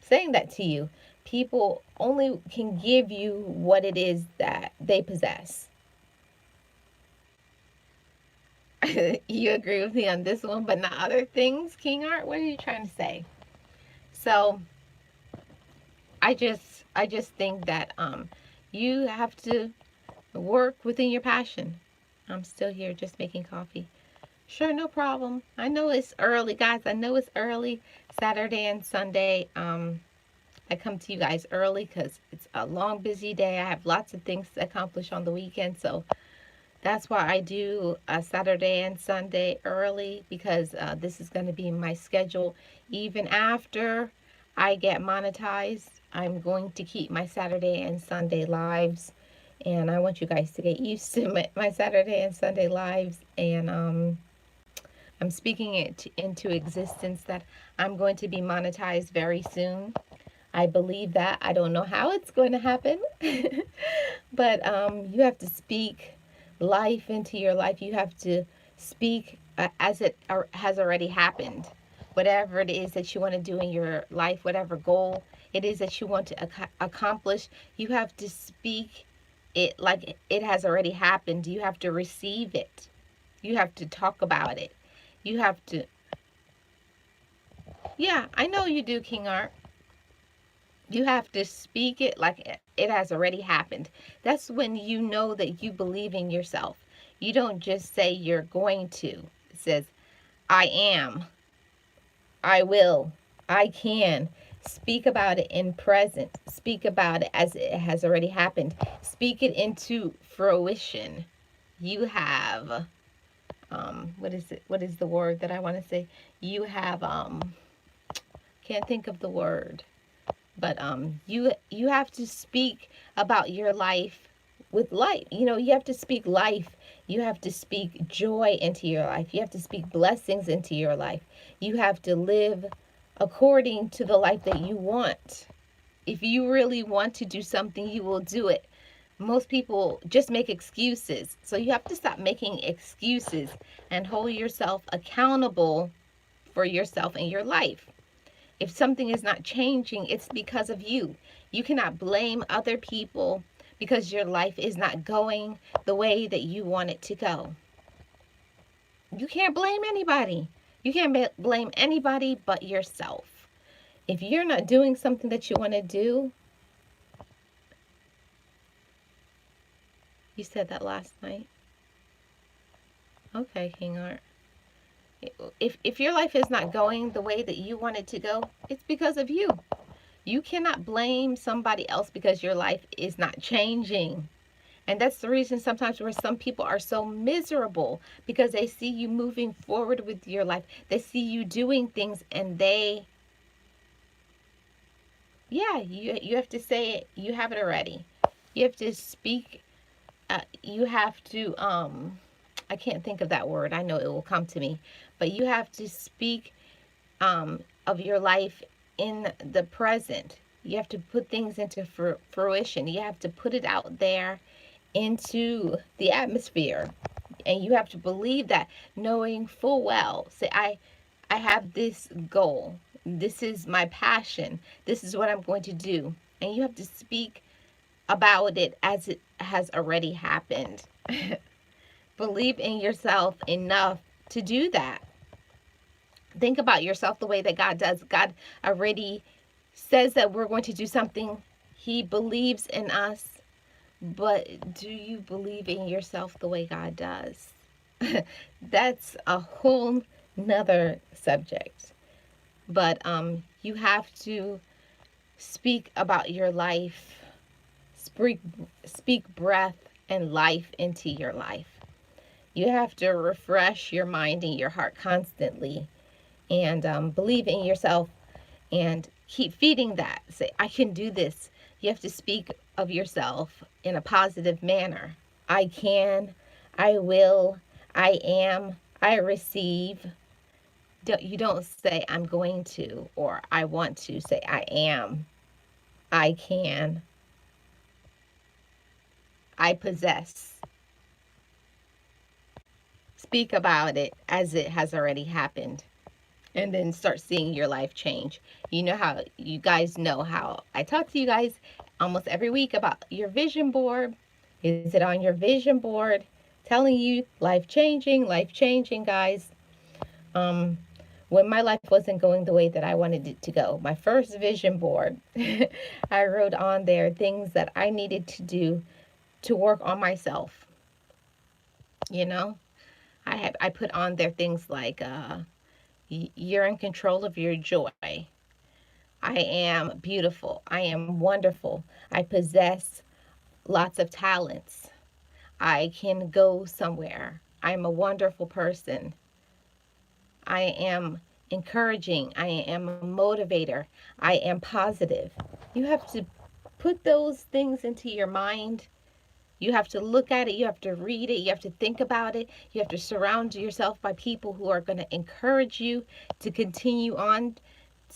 saying that to you. People only can give you what it is that they possess. You agree with me on this one, but not other things, King Art? What are you trying to say? So I just think that you have to work within your passion. I'm still here just making coffee. Sure, no problem. I know it's early, guys. I know it's early. Saturday and Sunday. I come to you guys early because it's a long, busy day. I have lots of things to accomplish on the weekend. So that's why I do Saturday and Sunday early because this is going to be my schedule. Even after I get monetized, I'm going to keep my Saturday and Sunday lives. And I want you guys to get used to my Saturday and Sunday lives. And I'm speaking it into existence that I'm going to be monetized very soon. I believe that. I don't know how it's going to happen, but you have to speak life into your life. You have to speak as it has already happened. Whatever it is that you want to do in your life, whatever goal it is that you want to accomplish, you have to speak it like it has already happened. You have to receive it. You have to talk about it. You have to, yeah, I know you do, King Art. You have to speak it like it has already happened. That's when you know that you believe in yourself. You don't just say you're going to. It says, I am, I will, I can. Speak about it in present. Speak about it as it has already happened. Speak it into fruition. You have, what is it? What is the word that I want to say? You have, can't think of the word. But you have to speak about your life with life. You know, you have to speak life. You have to speak joy into your life. You have to speak blessings into your life. You have to live according to the life that you want. If you really want to do something, you will do it. Most people just make excuses. So you have to stop making excuses and hold yourself accountable for yourself and your life. If something is not changing, it's because of you. You cannot blame other people because your life is not going the way that you want it to go. You can't blame anybody. You can't blame anybody but yourself. If you're not doing something that you want to do, you said that last night. Okay, King Art. If your life is not going the way that you want it to go, it's because of you. You cannot blame somebody else because your life is not changing. And that's the reason sometimes where some people are so miserable, because they see you moving forward with your life. They see you doing things, and yeah, you have to say it. You have it already. You have to speak. You have to, I can't think of that word. I know it will come to me. But you have to speak of your life in the present. You have to put things into fruition. You have to put it out there into the atmosphere. And you have to believe that, knowing full well. Say, I have this goal. This is my passion. This is what I'm going to do. And you have to speak about it as it has already happened. Believe in yourself enough to do that. Think about yourself the way that God does. God already says that we're going to do something. He believes in us. But do you believe in yourself the way God does? That's a whole nother subject. But you have to speak about your life, speak breath and life into your life. You have to refresh your mind and your heart constantly, and believe in yourself, and keep feeding that. Say, I can do this. You have to speak of yourself in a positive manner. I can, I will, I am, I receive. You don't say I'm going to or I want to. Say I am, I can, I possess. Speak about it as it has already happened, and then start seeing your life change. You know how, you guys know how I talk to you guys almost every week about your vision board. Is it on your vision board? Telling you life changing, guys. Um, when my life wasn't going the way that I wanted it to go, my first vision board, I wrote on there things that I needed to do to work on myself. You know, I put on there things like you're in control of your joy. I am beautiful. I am wonderful. I possess lots of talents. I can go somewhere. I'm a wonderful person. I am encouraging. I am a motivator. I am positive. You have to put those things into your mind. You have to look at it. You have to read it. You have to think about it. You have to surround yourself by people who are going to encourage you to continue on,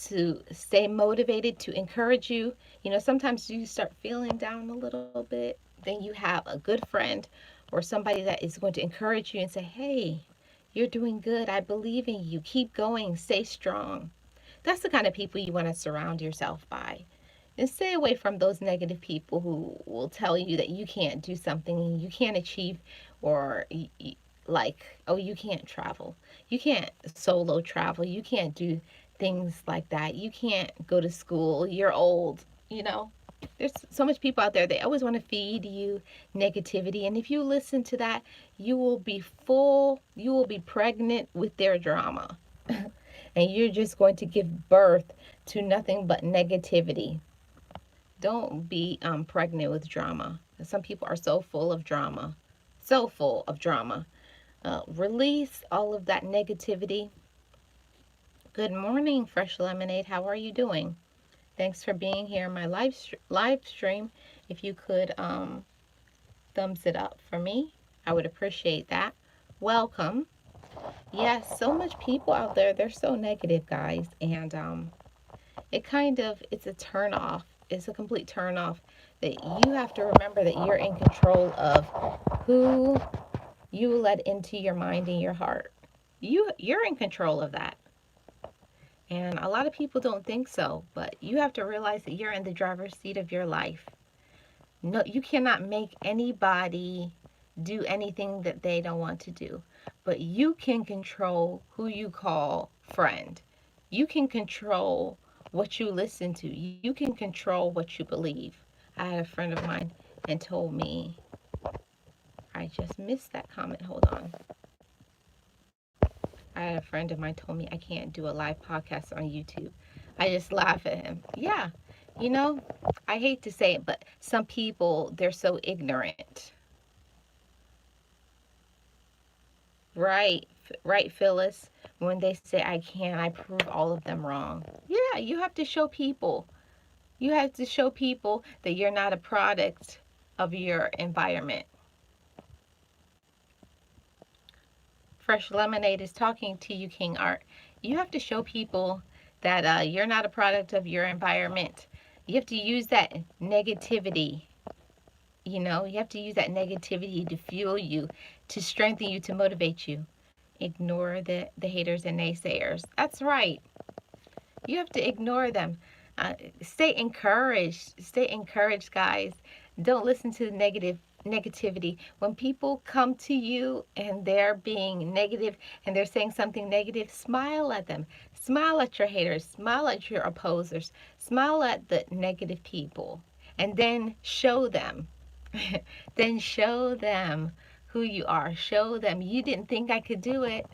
to stay motivated, to encourage you. You know, sometimes you start feeling down a little bit, then you have a good friend or somebody that is going to encourage you and say, hey, you're doing good. I believe in you. Keep going. Stay strong. That's the kind of people you want to surround yourself by. And stay away from those negative people who will tell you that you can't do something and you can't achieve, or like, oh, you can't travel. You can't solo travel. You can't do things like that. You can't go to school. You're old. You know, there's so much people out there. They always want to feed you negativity. And if you listen to that, you will be pregnant with their drama. And you're just going to give birth to nothing but negativity. Don't be pregnant with drama. Some people are so full of drama, so full of drama. Release all of that negativity. Good morning, Fresh Lemonade. How are you doing? Thanks for being here in my live stream. If you could thumbs it up for me, I would appreciate that. Welcome. Yes, so much people out there. They're so negative, guys, and it's a turn off. It's a complete turn off, that you have to remember that you're in control of who you let into your mind and your heart. You're in control of that. And a lot of people don't think so, but you have to realize that you're in the driver's seat of your life. No, you cannot make anybody do anything that they don't want to do, but you can control who you call friend. You can control what you listen to. You can control what you believe. I had a friend of mine and told me, I just missed that comment. Hold on. I had a friend of mine told me I can't do a live podcast on YouTube. I just laugh at him. Yeah, you know, I hate to say it, but some people, they're so ignorant. Right, right, Phyllis. When they say I can, I prove all of them wrong. Yeah, you have to show people. You have to show people that you're not a product of your environment. Fresh Lemonade is talking to you, King Art. You have to show people that you're not a product of your environment. You have to use that negativity. You have to use that negativity to fuel you, to strengthen you, to motivate you. Ignore the haters and naysayers. That's right. You have to ignore them. Stay encouraged. Stay encouraged, guys. Don't listen to the negativity. When people come to you and they're being negative and they're saying something negative, smile at them. Smile at your haters. Smile at your opposers. Smile at the negative people. And then show them. Then show them who you are. Show them you didn't think I could do it.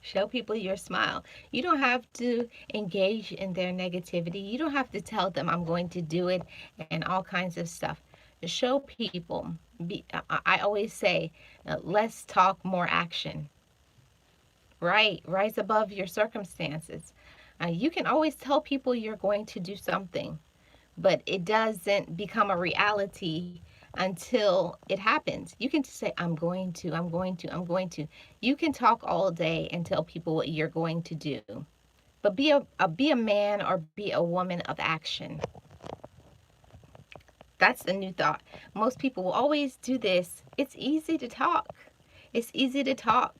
Show people your smile. You don't have to engage in their negativity. You don't have to tell them I'm going to do it and all kinds of stuff. Show people. I always say, less talk, more action. Right? Rise above your circumstances. You can always tell people you're going to do something, but it doesn't become a reality until it happens. You can just say, I'm going to, I'm going to, I'm going to. You can talk all day and tell people what you're going to do, but be a man or be a woman of action. That's the new thought. Most people will always do this. It's easy to talk. It's easy to talk,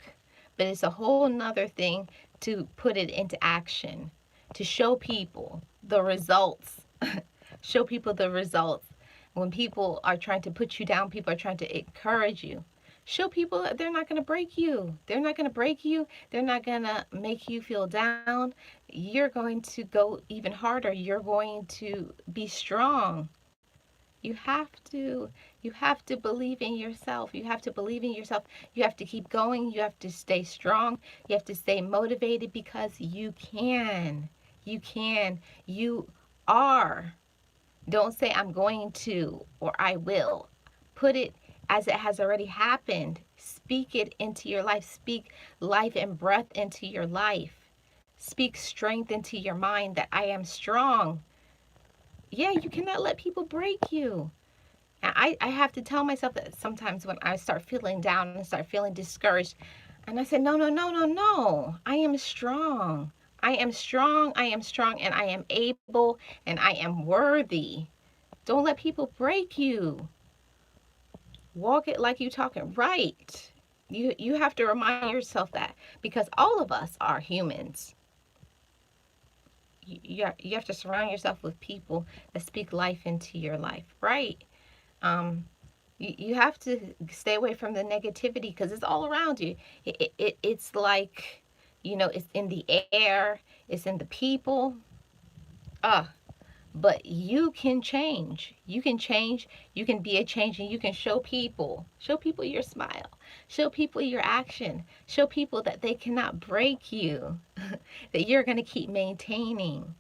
but it's a whole nother thing to put it into action, to show people the results. Show people the results. When people are trying to put you down, people are trying to encourage you. Show people that they're not going to break you. They're not going to break you. They're not going to make you feel down. You're going to go even harder. You're going to be strong. You have to. You have to believe in yourself. You have to believe in yourself. You have to keep going. You have to stay strong. You have to stay motivated because you can. You can. You are. Don't say I'm going to or I will. Put it as it has already happened. Speak it into your life. Speak life and breath into your life. Speak strength into your mind that I am strong. Yeah, you cannot let people break you. I have to tell myself that sometimes when I start feeling down and start feeling discouraged, and I said, no, no, no, no, no. I am strong. I am strong. I am strong and I am able and I am worthy. Don't let people break you. Walk it like you talk it right. You have to remind yourself that because all of us are humans. You have to surround yourself with people that speak life into your life, right? Um, you have to stay away from the negativity because it's all around you. It's like, it's in the air, it's in the people. Uh, but you can change. You can change. You can be a change and you can show people. Show people your smile. Show people your action. Show people that they cannot break you, that you're going to keep maintaining.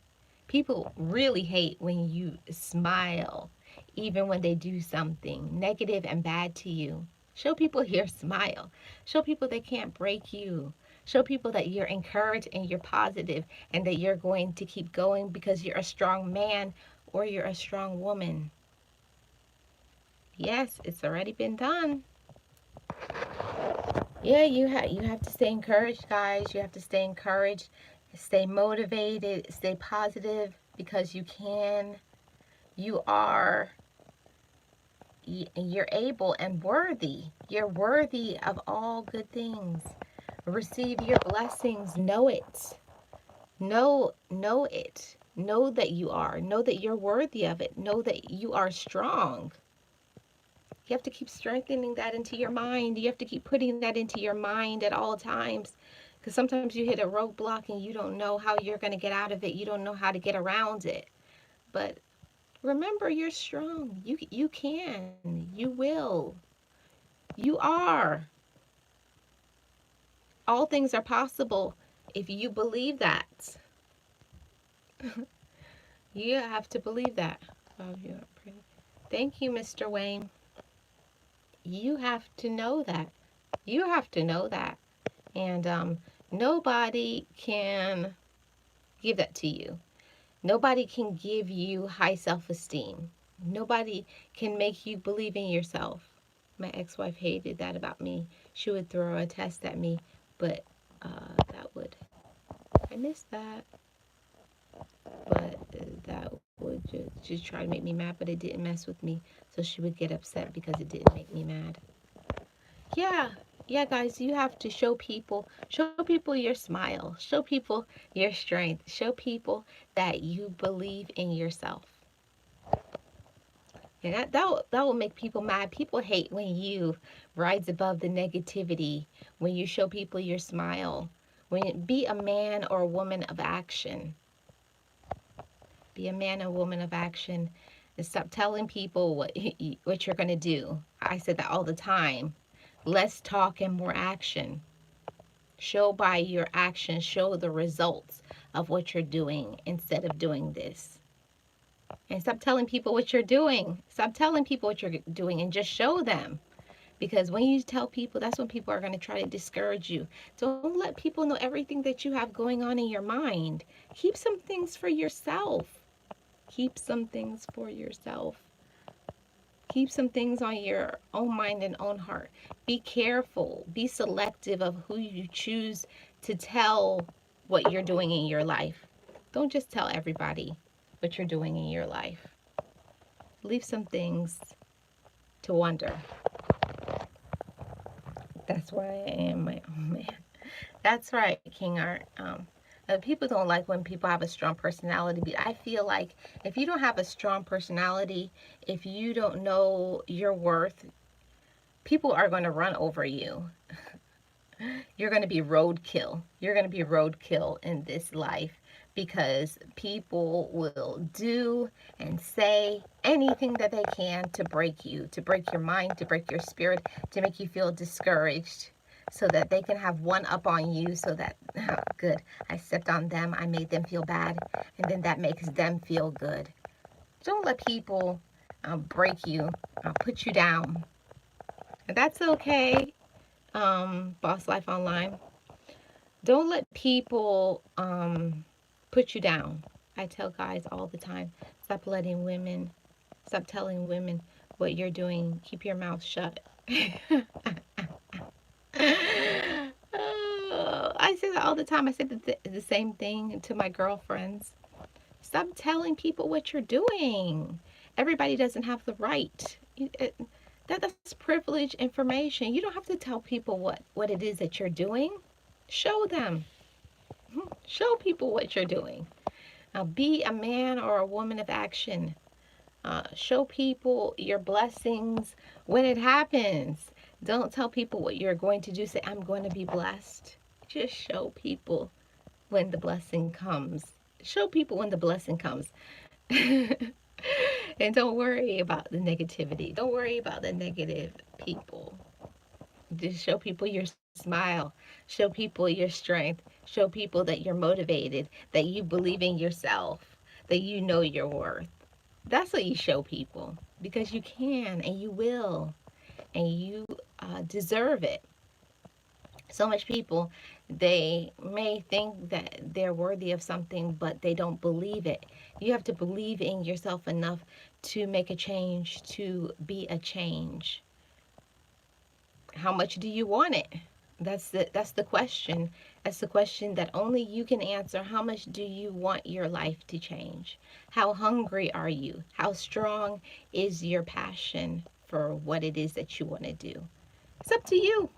People really hate when you smile, even when they do something negative and bad to you. Show people your smile. Show people they can't break you. Show people that you're encouraged and you're positive and that you're going to keep going because you're a strong man or you're a strong woman. Yes, it's already been done. Yeah, you have to stay encouraged, guys. You have to stay encouraged, stay motivated, stay positive because you can. You are. You're able and worthy. You're worthy of all good things. Receive your blessings. Know it. Know it. Know that you are. Know that you're worthy of it. Know that you are strong. You have to keep strengthening that into your mind. You have to keep putting that into your mind at all times. Because sometimes you hit a roadblock and you don't know how you're going to get out of it. You don't know how to get around it. But remember, you're strong. You can. You will. You are. All things are possible if you believe that. You have to believe that. Thank you, Mr. Wayne. You have to know that. You have to know that. And nobody can give that to you. Nobody can give you high self esteem. Nobody can make you believe in yourself. My ex wife hated that about me. She would throw a test at me, but I miss that, but that would just try to make me mad, but it didn't mess with me. So she would get upset because it didn't make me mad. Yeah, yeah, guys, you have to show people your smile, show people your strength, show people that you believe in yourself. And that will make people mad. People hate when you rise above the negativity, when you show people your smile. Be a man or a woman of action. Be a man or woman of action. And stop telling people what you're going to do. I said that all the time. Less talk and more action. Show by your actions, show the results of what you're doing instead of doing this. And stop telling people what you're doing. Stop telling people what you're doing and just show them. Because when you tell people, that's when people are going to try to discourage you. Don't let people know everything that you have going on in your mind. Keep some things for yourself. Keep some things for yourself. Keep some things on your own mind and own heart. Be careful. Be selective of who you choose to tell what you're doing in your life. Don't just tell everybody what you're doing in your life. Leave some things to wonder. That's why I am my own man. That's right, King Art. People don't like when people have a strong personality, but I feel like if you don't have a strong personality, if you don't know your worth, people are going to run over you. You're going to be roadkill. You're going to be roadkill in this life because people will do and say anything that they can to break you, to break your mind, to break your spirit, to make you feel discouraged so that they can have one up on you so that, oh, good, I stepped on them, I made them feel bad, and then that makes them feel good. Don't let people break you, put you down. And that's okay, Boss Life Online. Don't let people put you down. I tell guys all the time, stop telling women what you're doing. Keep your mouth shut. Oh, I say that all the time. I say the same thing to my girlfriends. Stop telling people what you're doing. Everybody doesn't have the right. That's privileged information. You don't have to tell people what it is that you're doing. Show them. Show people what you're doing. Now, be a man or a woman of action. Show people your blessings when it happens. Don't tell people what you're going to do. Say, I'm going to be blessed. Just show people when the blessing comes. Show people when the blessing comes. And don't worry about the negativity. Don't worry about the negative people. Just show people your smile. Show people your strength. Show people that you're motivated, that you believe in yourself, that you know your worth. That's what you show people because you can and you will and you deserve it. So much people, they may think that they're worthy of something, but they don't believe it. You have to believe in yourself enough to make a change, to be a change. How much do you want it? That's the question. That's the question that only you can answer. How much do you want your life to change? How hungry are you? How strong is your passion for what it is that you want to do? It's up to you.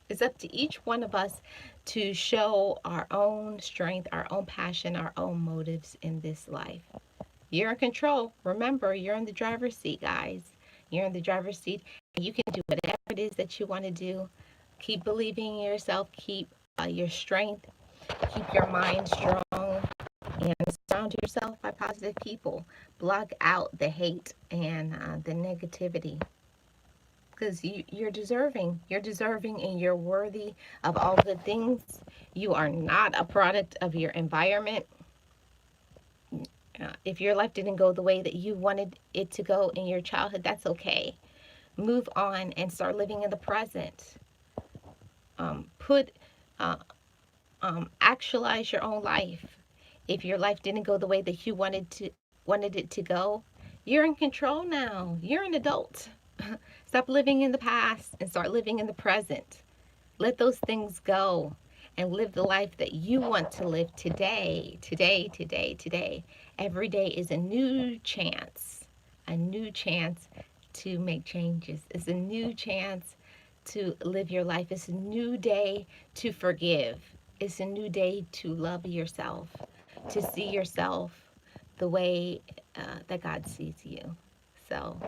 It's up to each one of us to show our own strength, our own passion, our own motives in this life. You're in control. Remember, you're in the driver's seat, guys. You're in the driver's seat. You can do whatever it is that you want to do. Keep believing in yourself. Keep your strength. Keep your mind strong. And surround yourself by positive people. Block out the hate and the negativity. Because you're deserving. You're deserving and you're worthy of all good things. You are not a product of your environment. If your life didn't go the way that you wanted it to go in your childhood, that's okay. Move on and start living in the present. put uh, actualize your own life. If your life didn't go the way that you wanted it to go, you're in control now. You're an adult. Stop living in the past and start living in the present. Let those things go and live the life that you want to live today, today, today, today. Every day is a new chance to make changes. It's a new chance to live your life. It's a new day to forgive. It's a new day to love yourself, to see yourself the way that God sees you. So,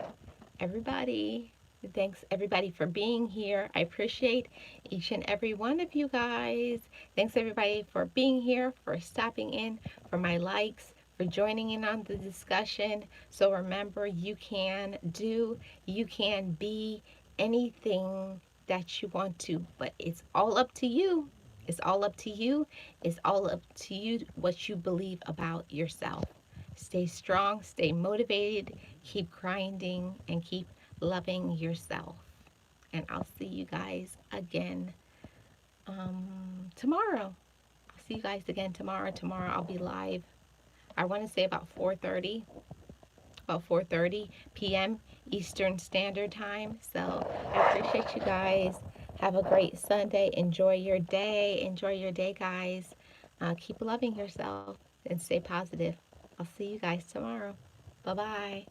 everybody, thanks everybody for being here. I appreciate each and every one of you guys. Thanks everybody for being here, for stopping in, for my likes, for joining in on the discussion. So remember, you can be anything that you want to, but it's all up to you. It's all up to you. It's all up to you what you believe about yourself. Stay strong, stay motivated, keep grinding, and keep loving yourself. And I'll see you guys again tomorrow. I'll see you guys again tomorrow. Tomorrow I'll be live. I want to say about 4:30 p.m. Eastern Standard Time. So I appreciate you guys. Have a great Sunday. Enjoy your day. Enjoy your day, guys. Keep loving yourself and stay positive. I'll see you guys tomorrow. Bye bye.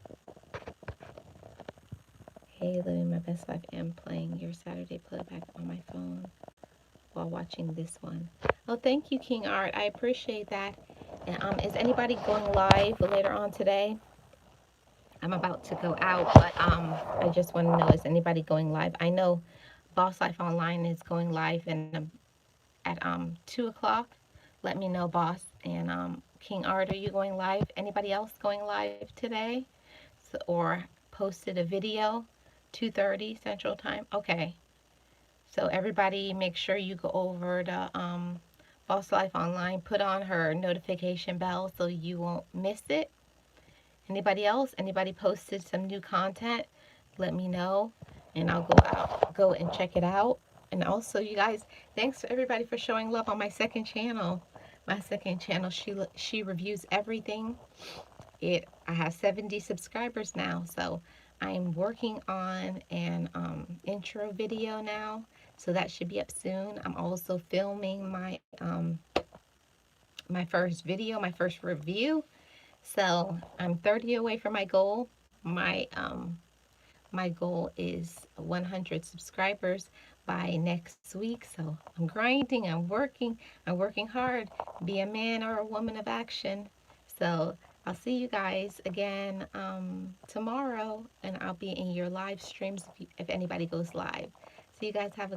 Hey, living my best life and playing your Saturday playback on my phone while watching this one. Oh, thank you, King Art. I appreciate that. And, is anybody going live later on today? I'm about to go out, but I just want to know, is anybody going live? I know Boss Life Online is going live at 2 o'clock. Let me know, Boss. And King Art, are you going live? Anybody else going live today? So, or posted a video 2:30 Central Time? Okay. So everybody make sure you go over to Boss Life Online, put on her notification bell so you won't miss it. Anybody else? Anybody posted some new content? Let me know and I'll go and check it out. And also, you guys, thanks for everybody for showing love on my second channel. My second channel, she reviews everything. I have 70 subscribers now, so I'm working on an intro video now, so that should be up soon. I'm also filming my first video, my first review. So I'm 30 away from my goal. My goal is 100 subscribers by next week. So I'm grinding, I'm working hard. Be a man or a woman of action. So I'll see you guys again tomorrow, and I'll be in your live streams if anybody goes live. So you guys have a great